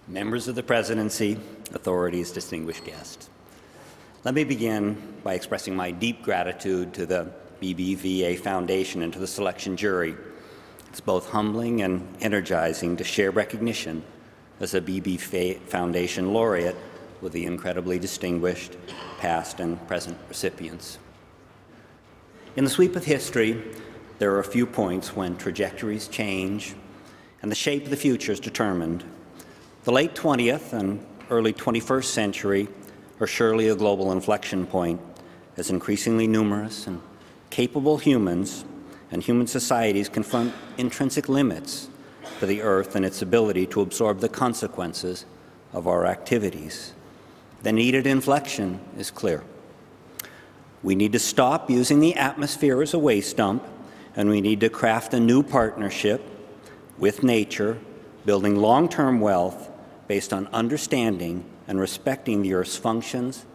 Members of the Presidency, authorities, distinguished guests. Let me begin by expressing my deep gratitude to the BBVA Foundation and to the selection jury. It's both humbling and energizing to share recognition as a BBVA Foundation laureate with the incredibly distinguished past and present recipients. In the sweep of history, there are a few points when trajectories change and the shape of the future is determined. The late 20th and early 21st century are surely a global inflection point as increasingly numerous and capable humans and human societies confront intrinsic limits to the Earth and its ability to absorb the consequences of our activities. The needed inflection is clear. We need to stop using the atmosphere as a waste dump, and we need to craft a new partnership with nature, building long-term wealth based on understanding and respecting the Earth's functions,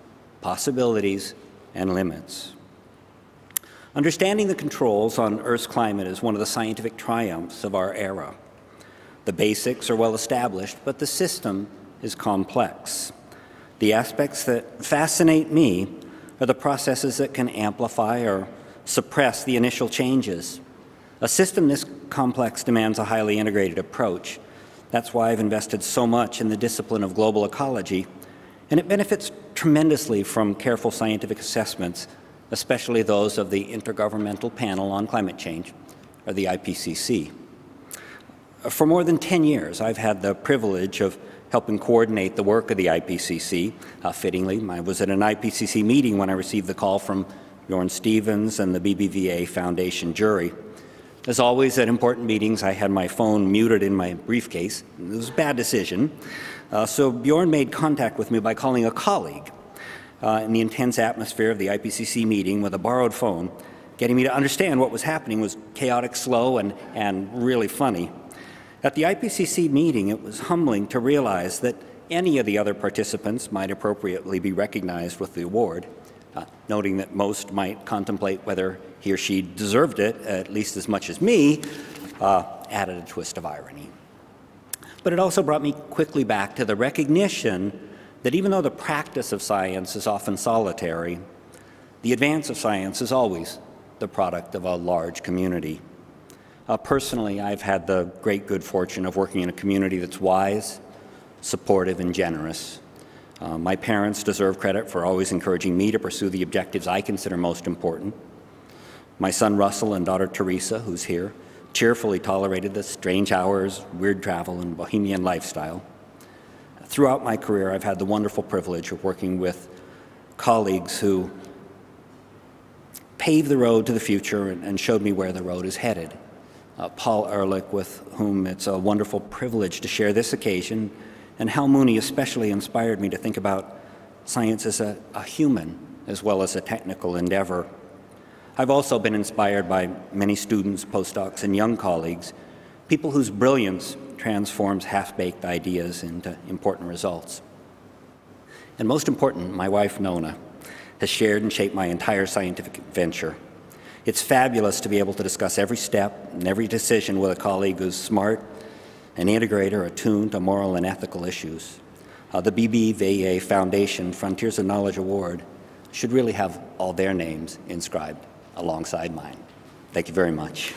possibilities, and limits. Understanding the controls on Earth's climate is one of the scientific triumphs of our era. The basics are well established, but the system is complex. The aspects that fascinate me are the processes that can amplify or suppress the initial changes. A system this complex demands a highly integrated approach. That's why I've invested so much in the discipline of global ecology, and it benefits tremendously from careful scientific assessments, especially those of the Intergovernmental Panel on Climate Change, or the IPCC. For more than 10 years, I've had the privilege of helping coordinate the work of the IPCC. Fittingly, I was at an IPCC meeting when I received the call from Bjorn Stevens and the BBVA Foundation jury. As always, at important meetings, I had my phone muted in my briefcase. It was a bad decision. So Bjorn made contact with me by calling a colleague in the intense atmosphere of the IPCC meeting with a borrowed phone. Getting me to understand what was happening was chaotic, slow, and really funny. At the IPCC meeting, it was humbling to realize that any of the other participants might appropriately be recognized with the award, noting that most might contemplate whether he or she deserved it at least as much as me, added a twist of irony. But it also brought me quickly back to the recognition that even though the practice of science is often solitary, the advance of science is always the product of a large community. Personally, I've had the great good fortune of working in a community that's wise, supportive, and generous. My parents deserve credit for always encouraging me to pursue the objectives I consider most important. My son Russell and daughter Teresa, who's here, cheerfully tolerated the strange hours, weird travel, and bohemian lifestyle. Throughout my career, I've had the wonderful privilege of working with colleagues who paved the road to the future and showed me where the road is headed. Paul Ehrlich, with whom it's a wonderful privilege to share this occasion, and Hal Mooney especially inspired me to think about science as a human as well as a technical endeavor. I've also been inspired by many students, postdocs, and young colleagues, people whose brilliance transforms half-baked ideas into important results. And most important, my wife, Nona, has shared and shaped my entire scientific venture. It's fabulous to be able to discuss every step and every decision with a colleague who's smart, an integrator attuned to moral and ethical issues. The BBVA Foundation Frontiers of Knowledge Award should really have all their names inscribed alongside mine. Thank you very much.